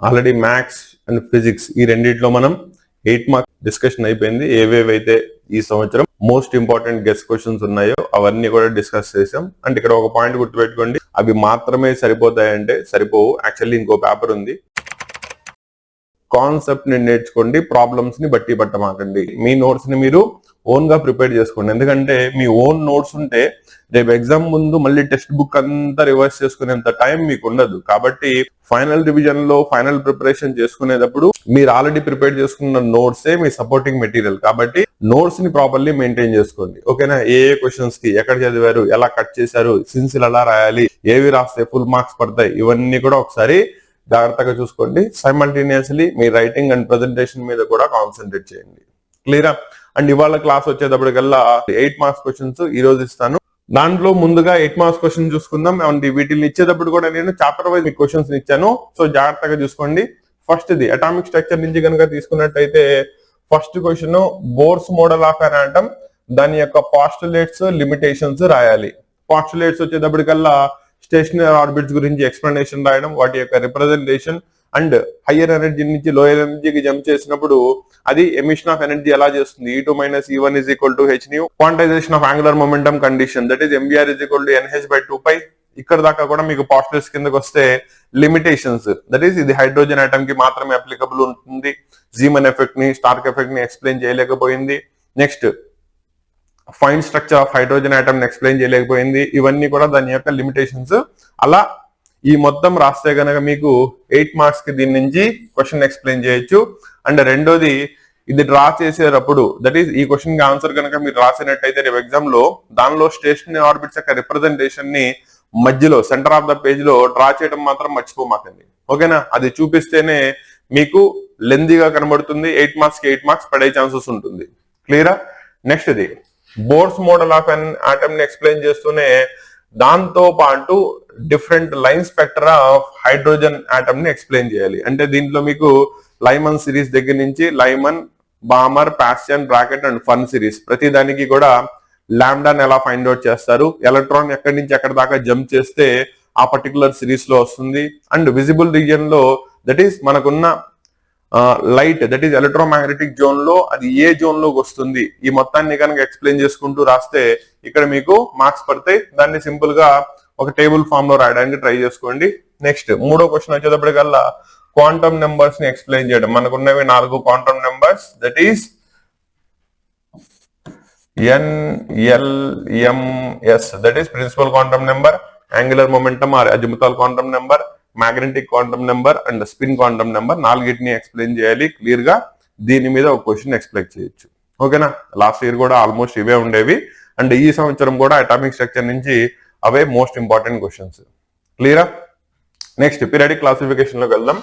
Already maths and physics ఈ రెండిట్లో మనం 8 మార్క్స్ డిస్కషన్ అయిపోయింది. ఏవేవైతే ఈ సంవత్సరం మోస్ట్ ఇంపార్టెంట్ గెస్ క్వశ్చన్స్ ఉన్నాయో అవన్నీ కూడా డిస్కస్ చేసాం. అంటే ఇక్కడ ఒక పాయింట్ గుర్తుపెట్టుకోండి, అవి మాత్రమే సరిపోతాయంటే సరిపోవు. యాక్చువల్లీ ఇంకో పేపర్ ఉంది. కాన్సెప్ట్ ని నేర్చుకోండి, ప్రాబ్లమ్స్ ని బట్టి పట్టమాకండి. మీ నోట్స్ ని మీరు ఓన్ గా ప్రిపేర్ చేసుకోండి. ఎందుకంటే మీ ఓన్ నోట్స్ ఉంటే రేపు ఎగ్జామ్ ముందు మళ్ళీ టెక్స్ట్ బుక్ అంతా రివర్స్ చేసుకునేంత టైం మీకు ఉండదు. కాబట్టి ఫైనల్ రివిజన్ లో ఫైనల్ ప్రిపరేషన్ చేసుకునేటప్పుడు మీరు ఆల్రెడీ ప్రిపేర్ చేసుకున్న నోట్సే మీ సపోర్టింగ్ మెటీరియల్. కాబట్టి నోట్స్ ని ప్రాపర్లీ మెయింటైన్ చేసుకోండి. ఓకేనా? ఏ క్వశ్చన్స్ కి ఎక్కడ చదివారు, ఎలా కట్ చేశారు, సిన్సిల్ ఎలా రాయాలి, ఏవి రాస్తే ఫుల్ మార్క్స్ పడతాయి, ఇవన్నీ కూడా ఒకసారి జాగ్రత్తగా చూసుకోండి. Simultaneously me writing and presentation మీద కూడా కాన్సన్ట్రేట్ చేయండి. క్లియరా? అండ్ ఇవాళ క్లాస్ వచ్చేటప్పటికల్లా 8 మార్క్స్ క్వశ్చన్స్ ఈ రోజు ఇస్తాను. దాంట్లో ముందుగా 8 మార్క్స్ క్వశ్చన్ చూసుకుందాం. అండ్ వీటిని ఇచ్చేటప్పుడు కూడా నేను చాప్టర్ వైజ్ క్వశ్చన్స్ ఇచ్చాను, సో జాగ్రత్తగా చూసుకోండి. ఫస్ట్ ది అటామిక్ స్ట్రక్చర్ నుంచి కనుక తీసుకున్నట్టయితే first question bores model of an atom, దాని యొక్క పాస్టులేట్స్ లిమిటేషన్స్ రాయాలి. పాస్టులేట్స్ వచ్చేటప్పటికల్లా స్టేషనరీ ఆర్బిట్స్ గురించి ఎక్స్ప్లెనేషన్ రాయడం, వాటి యొక్క రిప్రజెంటేషన్, అండ్ హయ్యర్ ఎనర్జీ నుంచి లోయర్ ఎనర్జీకి జంప్ చేసినప్పుడు అది ఎమిషన్ ఆఫ్ ఎనర్జీ ఎలా చేస్తుంది, E2 - E1 = hν, quantization of angular momentum condition, that is MVR = NH/2π. ఇక్కడ దాకా కూడా మీకు పాస్టులేట్స్ కిందకి వస్తే లిమిటేషన్స్, దట్ ఈస్ ఇది హైడ్రోజన్ ఆటమ్ కి మాత్రమే అప్లికబుల్ ఉంటుంది. జీమన్ ఎఫెక్ట్ ని, స్టార్క్ ఎఫెక్ట్ ని ఎక్స్ప్లెయిన్ చేయలేకపోయింది. Next fine structure of hydrogen atom explain చేయలేకపోయింది. ఇవన్నీ కూడా దాని యొక్క లిమిటేషన్స్. అలా ఈ మొత్తం రాస్తే గనక మీకు 8 మార్క్స్ కి దీని నుంచి క్వశ్చన్ ఎక్స్ప్లెయిన్ చేయొచ్చు. అండ్ రెండోది, ఇది డ్రా చేసేటప్పుడు, దట్ ఈస్ ఈ క్వశ్చన్ కి ఆన్సర్ కనుక మీరు రాసినట్టయితే రేపు ఎగ్జామ్ లో దానిలో స్టేషనరీ ఆర్బిట్స్ యొక్క రిప్రజెంటేషన్ ని మధ్యలో సెంటర్ ఆఫ్ ద పేజ్ లో డ్రా చేయడం మాత్రం మర్చిపోమాకండి. ఓకేనా? అది చూపిస్తేనే మీకు లెందీగా కనబడుతుంది. 8 మార్క్స్ కి 8 మార్క్స్ పడే ఛాన్సెస్ ఉంటుంది. క్లియరా? నెక్స్ట్ ఇది Bohr's model of an atom ని ఎక్స్ప్లెయిన్ చేస్తూనే దాంతో పాటు different line spectra of hydrogen atom ని ఎక్స్ప్లెయిన్ చేయాలి. అంటే దీంట్లో మీకు లైమన్ సిరీస్ దగ్గర నుంచి Lyman, Balmer, Paschen, Brackett and Pfund series ప్రతి దానికి కూడా లాంబ్డాని ఎలా ఫైండ్ అవుట్ చేస్తారు, ఎలక్ట్రాన్ ఎక్కడి నుంచి ఎక్కడి దాకా జంప్ చేస్తే ఆ పర్టికులర్ సిరీస్ లో వస్తుంది, అండ్ విజిబుల్ రీజియన్ లో దట్ ఈస్ మనకున్న light, that is electromagnetic zone లో అది ఏ జోన్ లోకి వస్తుంది, ఈ మొత్తాన్ని కనుక ఎక్స్ప్లెయిన్ చేసుకుంటూ రాస్తే ఇక్కడ మీకు మార్క్స్ పడతాయి. దాన్ని సింపుల్ గా ఒక టేబుల్ ఫామ్ లో రాయడానికి ట్రై చేసుకోండి. నెక్స్ట్ మూడో క్వశ్చన్ వచ్చేటప్పటికల్లా క్వాంటమ్ నెంబర్స్ ని ఎక్స్ప్లెయిన్ చేయడం. మనకున్నవి 4 quantum numbers, that is N, L, M, S, that is principal quantum number, angular momentum or azimuthal quantum number, magnetic quantum number and spin quantum number. 4ని explain చేయాలి clear గా. దీని మీద ఒక question expect చేయొచ్చు. ఓకేనా? లాస్ట్ ఇయర్ కూడా almost ఇవే ఉండేవి, అండ్ ఈ సంవత్సరం కూడా అటామిక్ స్ట్రక్చర్ నుంచి అవే మోస్ట్ ఇంపార్టెంట్ క్వశ్చన్స్. క్లియరా? నెక్స్ట్ పీరియాడిక్ క్లాసిఫికేషన్ లోకి వెళ్దాం.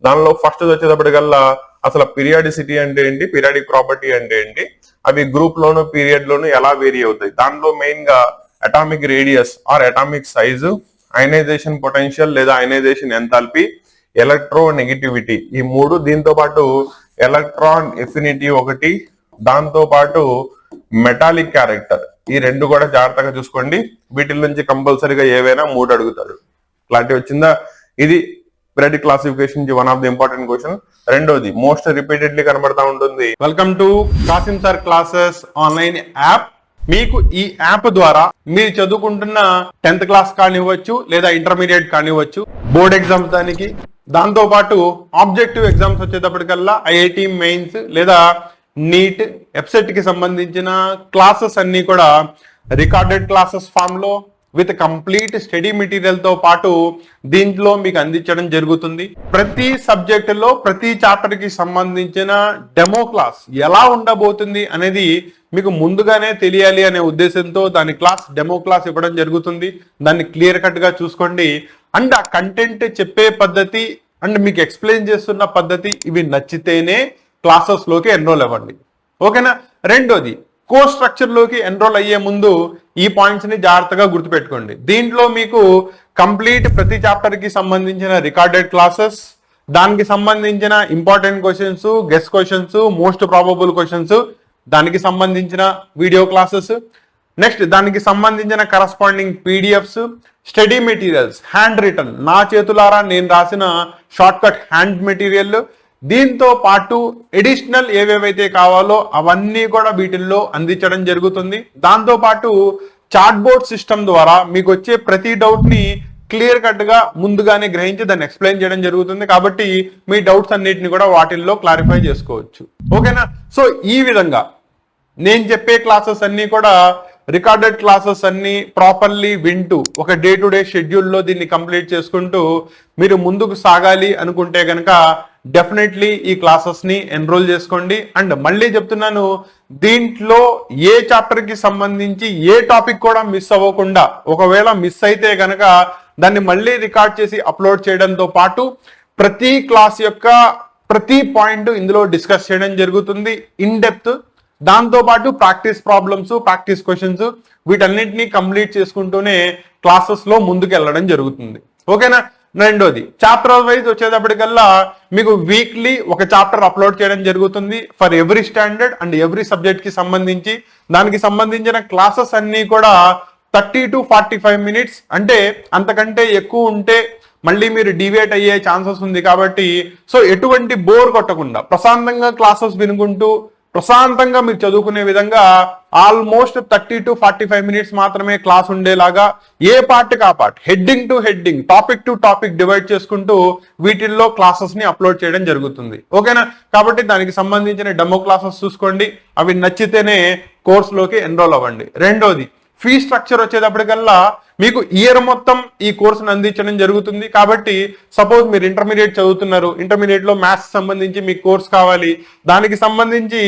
దానిలో ఫస్ట్ వచ్చేటప్పటికల్లా అసలు పీరియాడిసిటీ అంటే ఏంటి, పీరియాడిక్ ప్రాపర్టీ అంటే ఏంటి, అవి గ్రూప్ లోను పీరియడ్ లోను ఎలా వేరీ అవుతాయి. దానిలో మెయిన్ గా atomic radius or atomic size, ionization potential లేదా అయనైజేషన్ ఎంథాల్పీ, ఎలక్ట్రో నెగిటివిటీ, ఈ 3. దీంతో పాటు ఎలక్ట్రాన్ ఎఫినిటీ ఒకటి, దాంతో పాటు మెటాలిక్ క్యారెక్టర్, ఈ 2 కూడా జాగ్రత్తగా చూసుకోండి. వీటి నుంచి కంపల్సరీగా ఏవైనా 3 అడుగుతాడు. క్లారిటీ వచ్చిందా? ఇది పీరియాడిక్ క్లాసిఫికేషన్ నుంచి one of the important question. రెండోది మోస్ట్ రిపీటెడ్లీ కనబడతా ఉంటుంది. Welcome to Kasim sir classes online app. మీకు ఈ యాప్ ద్వారా మీరు చదువుకుంటున్న 10th క్లాస్ కానివ్వచ్చు లేదా ఇంటర్మీడియట్ కానివ్వచ్చు, బోర్డ్ ఎగ్జామ్స్ దానికి, దాంతో పాటు ఆబ్జెక్టివ్ ఎగ్జామ్స్ వచ్చేటప్పటికల్లా ఐఐటి మెయిన్స్ లేదా నీట్, ఎఫ్సెట్ కి సంబంధించిన క్లాసెస్ అన్ని కూడా రికార్డెడ్ క్లాసెస్ ఫామ్ లో విత్ కంప్లీట్ స్టడీ మెటీరియల్ తో పాటు దీంట్లో మీకు అందించడం జరుగుతుంది. ప్రతి సబ్జెక్ట్ లో ప్రతి చాప్టర్ కి సంబంధించిన డెమో క్లాస్ ఎలా ఉండబోతుంది అనేది మీకు ముందుగానే తెలియాలి అనే ఉద్దేశంతో దాని డెమో క్లాస్ ఇవ్వడం జరుగుతుంది. దాన్ని క్లియర్ కట్ గా చూసుకోండి. అండ్ ఆ కంటెంట్ చెప్పే పద్ధతి అండ్ మీకు ఎక్స్ప్లెయిన్ చేస్తున్న పద్ధతి ఇవి నచ్చితేనే క్లాసెస్ లోకి ఎన్రోల్ అవ్వండి. ఓకేనా? రెండోది, కోర్స్ స్ట్రక్చర్ లోకి ఎన్రోల్ అయ్యే ముందు ఈ పాయింట్స్ ని జాగ్రత్తగా గుర్తుపెట్టుకోండి. దీంట్లో మీకు కంప్లీట్ ప్రతి చాప్టర్ కి సంబంధించిన రికార్డెడ్ క్లాసెస్, దానికి సంబంధించిన important questions, guess questions, most probable questions, దానికి సంబంధించిన వీడియో క్లాసెస్, నెక్స్ట్ దానికి సంబంధించిన corresponding PDFs, study materials hand written, నా చేతులారా నేను రాసిన షార్ట్ కట్ హ్యాండ్ మెటీరియల్, దీంతో పాటు ఎడిషనల్ ఏవేవైతే కావాలో అవన్నీ కూడా వీటిల్లో అందించడం జరుగుతుంది. దాంతో పాటు చాట్ బోర్డ్ సిస్టమ్ ద్వారా మీకు వచ్చే ప్రతి డౌట్ ని క్లియర్ కట్ గా ముందుగానే గ్రహించి దాన్ని ఎక్స్ప్లెయిన్ చేయడం జరుగుతుంది. కాబట్టి మీ డౌట్స్ అన్నిటిని కూడా వాటిల్లో క్లారిఫై చేసుకోవచ్చు. ఓకేనా? సో ఈ విధంగా నేను చెప్పే క్లాసెస్ అన్ని కూడా రికార్డెడ్ క్లాసెస్ అన్ని ప్రాపర్లీ వింటూ ఒక డే టు డే షెడ్యూల్లో దీన్ని కంప్లీట్ చేసుకుంటూ మీరు ముందుకు సాగాలి అనుకుంటే కనుక డెఫినెట్లీ ఈ క్లాసెస్ ని ఎన్రోల్ చేసుకోండి. అండ్ మళ్ళీ చెప్తున్నాను, దీంట్లో ఏ చాప్టర్ కి సంబంధించి ఏ టాపిక్ కూడా మిస్ అవ్వకుండా, ఒకవేళ మిస్ అయితే కనుక దాన్ని మళ్ళీ రికార్డ్ చేసి అప్లోడ్ చేయడంతో పాటు ప్రతి క్లాస్ యొక్క ప్రతి పాయింట్ ఇందులో డిస్కస్ చేయడం జరుగుతుంది ఇన్ డెప్త్. దాంతో పాటు ప్రాక్టీస్ ప్రాబ్లమ్స్, ప్రాక్టీస్ క్వశ్చన్స్ వీటన్నిటిని కంప్లీట్ చేసుకుంటూనే క్లాసెస్ లో ముందుకు వెళ్ళడం జరుగుతుంది. ఓకేనా? రెండోది చాప్టర్ వైజ్ వచ్చేటప్పటికల్లా మీకు వీక్లీ ఒక చాప్టర్ అప్లోడ్ చేయడం జరుగుతుంది for every standard and every subject కి సంబంధించి. దానికి సంబంధించిన క్లాసెస్ అన్ని కూడా 30 to 45 minutes, అంటే అంతకంటే ఎక్కువ ఉంటే మళ్ళీ మీరు డివేట్ అయ్యే ఛాన్సెస్ ఉంది. కాబట్టి సో ఎటువంటి బోర్ కొట్టకుండా ప్రశాంతంగా క్లాసెస్ వినుకుంటూ ప్రశాంతంగా మీరు చదువుకునే విధంగా ఆల్మోస్ట్ 30 to 45 minutes మాత్రమే క్లాస్ ఉండేలాగా ఏ పార్ట్ కా part, heading to heading, topic to topic divide చేసుకుంటూ వీటిల్లో క్లాసెస్ ని అప్లోడ్ చేయడం జరుగుతుంది. ఓకేనా? కాబట్టి దానికి సంబంధించిన డెమో క్లాసెస్ చూసుకోండి, అవి నచ్చితేనే కోర్సులోకి ఎన్రోల్ అవ్వండి. రెండోది ఫీ స్ట్రక్చర్ వచ్చేటప్పటికల్లా మీకు ఇయర్ మొత్తం ఈ కోర్సును అందించడం జరుగుతుంది. కాబట్టి సపోజ్ మీరు ఇంటర్మీడియట్ చదువుతున్నారు, ఇంటర్మీడియట్ లో మ్యాథ్స్ సంబంధించి మీకు కోర్స్ కావాలి, దానికి సంబంధించి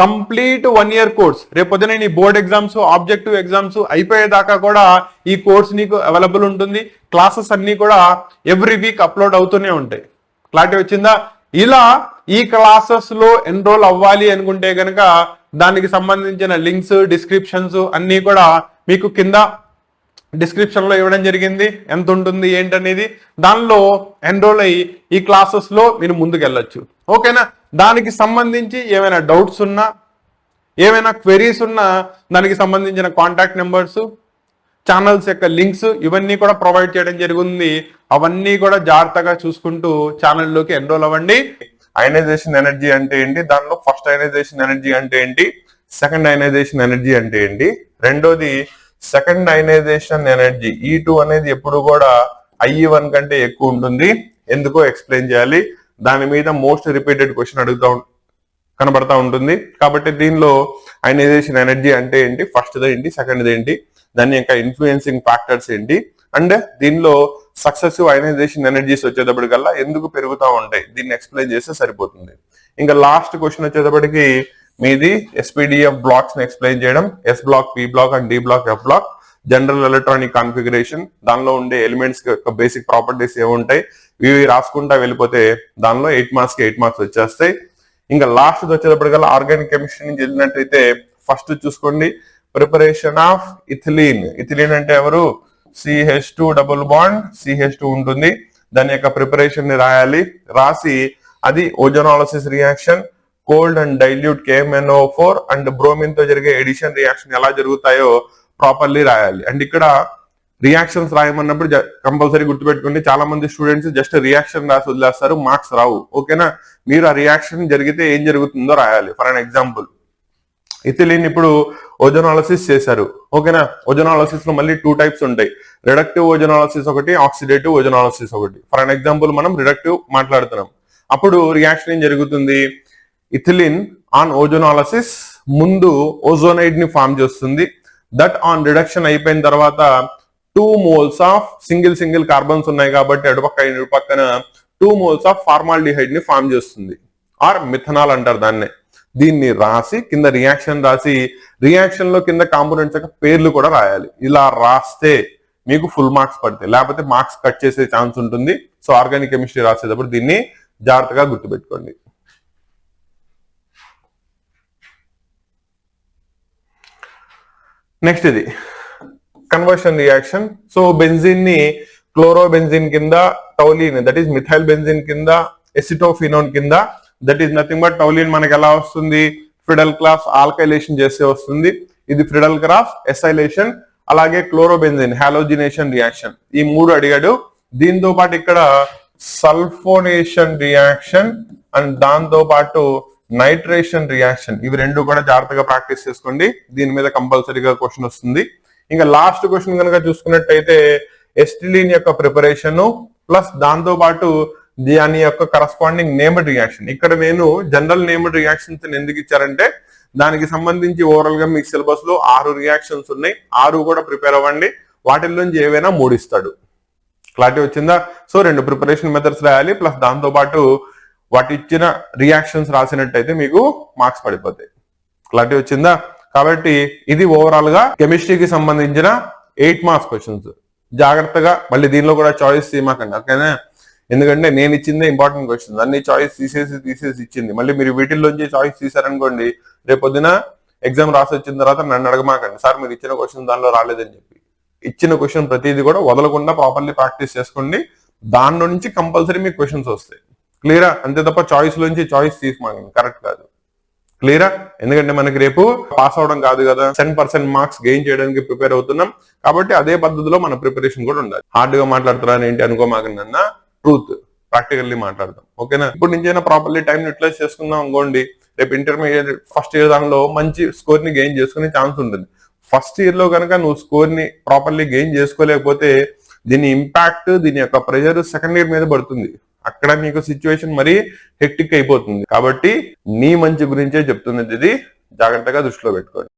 కంప్లీట్ 1 year కోర్స్, రేపొద్దున నీ బోర్డ్ ఎగ్జామ్స్, ఆబ్జెక్టివ్ ఎగ్జామ్స్ అయిపోయేదాకా కూడా ఈ కోర్స్ నీకు అవైలబుల్ ఉంటుంది. క్లాసెస్ అన్ని కూడా ఎవ్రీ వీక్ అప్లోడ్ అవుతూనే ఉంటాయి. క్లారిటీ వచ్చిందా? ఇలా ఈ క్లాసెస్ లో ఎన్రోల్ అవ్వాలి అనుకుంటే కనుక దానికి సంబంధించిన లింక్స్, డిస్క్రిప్షన్స్ అన్ని కూడా మీకు కింద డిస్క్రిప్షన్ లో ఇవ్వడం జరిగింది. ఎంత ఉంటుంది ఏంటనేది దానిలో ఎన్రోల్ అయ్యి ఈ క్లాసెస్ లో మీరు ముందుకు వెళ్ళొచ్చు. ఓకేనా? దానికి సంబంధించి ఏమైనా డౌట్స్ ఉన్నా, ఏమైనా క్వెరీస్ ఉన్నా దానికి సంబంధించిన కాంటాక్ట్ నెంబర్స్, ఛానల్స్ యొక్క లింక్స్ ఇవన్నీ కూడా ప్రొవైడ్ చేయడం జరిగింది. అవన్నీ కూడా జాగ్రత్తగా చూసుకుంటూ ఛానల్లోకి ఎన్రోల్ అవ్వండి. అయనైజేషన్ ఎనర్జీ అంటే ఏంటి, దానిలో ఫస్ట్ అయనైజేషన్ ఎనర్జీ అంటే ఏంటి, సెకండ్ అయనైజేషన్ ఎనర్జీ అంటే ఏంటి, రెండోది సెకండ్ అయనైజేషన్ ఎనర్జీ E2 అనేది ఎప్పుడు కూడా IE1 కంటే ఎక్కువ ఉంటుంది, ఎందుకో ఎక్స్ప్లెయిన్ చేయాలి. దాని మీద మోస్ట్ రిపీటెడ్ క్వశ్చన్ కనబడతా ఉంటుంది. కాబట్టి దీనిలో అయనైజేషన్ ఎనర్జీ అంటే ఏంటి, ఫస్ట్ది ఏంటి, సెకండ్ది ఏంటి, దాని యొక్క ఇన్ఫ్లుయెన్సింగ్ ఫ్యాక్టర్స్ ఏంటి, అండ్ దీనిలో సక్సెసివ్ అయనైజేషన్ ఎనర్జీస్ వచ్చేటప్పటికల్లా ఎందుకు పెరుగుతూ ఉంటాయి, దీన్ని ఎక్స్ప్లెయిన్ చేస్తే సరిపోతుంది. ఇంకా లాస్ట్ క్వశ్చన్ వచ్చేటప్పటికి మీది SPDF బ్లాక్స్ ని ఎక్స్ప్లెయిన్ చేయడం, S block, P block and D block, F block, general electronic configuration, దానిలో ఉండే ఎలిమెంట్స్ యొక్క బేసిక్ ప్రాపర్టీస్ ఏముంటాయి ఇవి రాసుకుంటా వెళ్ళిపోతే దానిలో 8 marks కి 8 marks వచ్చేస్తాయి. ఇంకా లాస్ట్ వచ్చేటప్పటికల్లా ఆర్గానిక్ కెమిస్ట్రీ నుంచి వెళ్ళినట్టయితే ఫస్ట్ చూసుకోండి ప్రిపరేషన్ ఆఫ్ ఇథిలీన్. ఇథిలీన్ అంటే ఎవరు, CH2 డబుల్ బాండ్ CH2 ఉంటుంది. దాని యొక్క ప్రిపరేషన్ ని రాయాలి. రాసి అది ozonolysis reaction, cold and dilute KMnO4 and bromine తో జరిగే ఎడిషన్ రియాక్షన్ ఎలా జరుగుతాయో ప్రాపర్లీ రాయాలి. అండ్ ఇక్కడ రియాక్షన్స్ రాయమన్నప్పుడు కంపల్సరీ గుర్తుపెట్టుకోండి, చాలా మంది స్టూడెంట్స్ జస్ట్ రియాక్షన్ రాసి వదిలేస్తారు, మార్క్స్ రావు. ఓకేనా? మీరు ఆ రియాక్షన్ జరిగితే ఏం జరుగుతుందో రాయాలి. ఫర్ అన్ ఎగ్జాంపుల్, ఇథిలీన్ ఇప్పుడు ఓజోనాలిసిస్ చేశారు. ఓకేనా? ఓజోనాలిసిస్ లో మళ్ళీ 2 types ఉంటాయి, రిడక్టివ్ ఓజోనాలిసిస్ ఒకటి, ఆక్సిడేటివ్ ఓజోనాలిసిస్ ఒకటి. ఫర్ అన్ ఎగ్జాంపుల్ మనం రిడక్టివ్ మాట్లాడుతున్నాం. అప్పుడు రియాక్షన్ ఏం జరుగుతుంది, ఇథిలీన్ ఆన్ ఓజోనాలిసిస్ ముందు ఓజోనైడ్ ని ఫామ్ చేస్తుంది. దట్ ఆన్ రిడక్షన్ అయిపోయిన తర్వాత 2 moles ఆఫ్ సింగిల్ కార్బన్స్ ఉన్నాయి కాబట్టి అటుపక్క ఇటు పక్కన 2 moles ఆఫ్ ఫార్మాల్డిహైడ్ ని ఫామ్ చేస్తుంది, ఆర్ మిథనాల్ అంటారు దాన్నే. దీన్ని రాసి కింద రియాక్షన్ రాసి రియాక్షన్ లో కింద కాంపోనెంట్స్ యొక్క పేర్లు కూడా రాయాలి. ఇలా రాస్తే మీకు ఫుల్ మార్క్స్ పడతాయి, లేకపోతే మార్క్స్ కట్ చేసే ఛాన్స్ ఉంటుంది. సో ఆర్గానిక్ కెమిస్ట్రీ రాసేటప్పుడు దీన్ని జాగ్రత్తగా గుర్తుపెట్టుకోండి. నెక్స్ట్ ఇది కన్వర్షన్ రియాక్షన్. సో బెంజిన్ ని క్లోరోబెంజిన్ కింద, toluene that is methyl benzene కింద, ఎసిటోఫినోన్ కింద, that is nothing but toluene మనకి ఎలా వస్తుంది, ఫ్రిడల్ క్లాస్ ఆల్కైలేషన్ చేస్తే వస్తుంది. ఇది ఫ్రిడల్ క్రాస్ ఎసైలేషన్ అలాగే క్లోరోబెంజిన్ హాలోజినేషన్ రియాక్షన్, ఈ 3 అడిగాడు. దీంతో పాటు ఇక్కడ సల్ఫోనేషన్ రియాక్షన్ అండ్ దాంతో పాటు నైట్రేషన్ రియాక్షన్, ఇవి 2 కూడా జాగ్రత్తగా ప్రాక్టీస్ చేసుకోండి. దీని మీద కంపల్సరీగా క్వశ్చన్ వస్తుంది. ఇంకా లాస్ట్ క్వశ్చన్ కనుక చూసుకున్నట్టయితే ఎస్టిలీన్ యొక్క ప్రిపరేషన్ ప్లస్ దాంతో పాటు దాని యొక్క కరస్పాండింగ్ నేమ్డ్ రియాక్షన్. ఇక్కడ నేను జనరల్ నేమ్డ్ రియాక్షన్స్ ఎందుకు ఇచ్చారంటే దానికి సంబంధించి ఓవరాల్ గా మీకు సిలబస్ లో 6 రియాక్షన్స్ ఉన్నాయి, 6 కూడా ప్రిపేర్ అవ్వండి. వాటిల్లోంచి ఏవైనా 3 ఇస్తాడు. క్లారిటీ వచ్చిందా? సో 2 ప్రిపరేషన్ మెథడ్స్ రాయాలి, ప్లస్ దాంతో పాటు వాటి ఇచ్చిన రియాక్షన్స్ రాసినట్టయితే మీకు మార్క్స్ పడిపోతాయి. క్లారిటీ వచ్చిందా? కాబట్టి ఇది ఓవరాల్ గా కెమిస్ట్రీకి సంబంధించిన 8 మార్క్స్ క్వశ్చన్స్. జాగ్రత్తగా మళ్ళీ దీనిలో కూడా చాయిస్ తీయమాకండి, ఓకేనా? ఎందుకంటే నేను ఇచ్చిందే ఇంపార్టెంట్ క్వశ్చన్స్, అన్ని చాయిస్ తీసేసి ఇచ్చింది. మళ్ళీ మీరు వీటిల్లోంచి చాయిస్ తీసారనుకోండి, రేపొద్దున ఎగ్జామ్ రాసి వచ్చిన తర్వాత నన్ను అడగమాకండి, సార్ మీరు ఇచ్చిన క్వశ్చన్ దానిలో రాలేదని చెప్పి. ఇచ్చిన క్వశ్చన్ ప్రతిదీ కూడా వదలకుండా ప్రాపర్లీ ప్రాక్టీస్ చేసుకోండి. దానిలో నుంచి కంపల్సరీ మీకు క్వశ్చన్స్ వస్తాయి. క్లియరా? అంతే తప్ప చాయిస్ లోంచి చాయిస్ తీసుకోమాకండి, కరెక్ట్ కాదు. క్లియరా? ఎందుకంటే మనకి రేపు పాస్ అవడం కాదు కదా, 10% మార్క్స్ గెయిన్ చేయడానికి ప్రిపేర్ అవుతున్నాం. కాబట్టి అదే పద్ధతిలో మన ప్రిపరేషన్ కూడా ఉండాలి. హార్డ్ గా మాట్లాడుతున్నాను ఏంటి అనుకోమాకండి అన్న, ట్రూత్ ప్రాక్టికల్లీ మాట్లాడదాం, ఓకేనా? ఇప్పుడు నుంచైనా ప్రాపర్లీ టైం యూటిలైజ్ చేసుకుందాం అనుకోండి. రేపు ఇంటర్మీడియట్ ఫస్ట్ ఇయర్ దానిలో మంచి స్కోర్ ని గెయిన్ చేసుకునే ఛాన్స్ ఉంటుంది. ఫస్ట్ ఇయర్ లో కనుక నువ్వు స్కోర్ ని ప్రాపర్లీ గెయిన్ చేసుకోలేకపోతే దీని ఇంపాక్ట్, దీని యొక్క ప్రెషర్ సెకండ్ ఇయర్ మీద పడుతుంది. అక్కడ నీకు సిచ్యువేషన్ మరీ హెక్టిక్ అయిపోతుంది. కాబట్టి నీ మంచి గురించే చెప్తున్నది, ఇది జాగ్రత్తగా దృష్టిలో పెట్టుకోండి.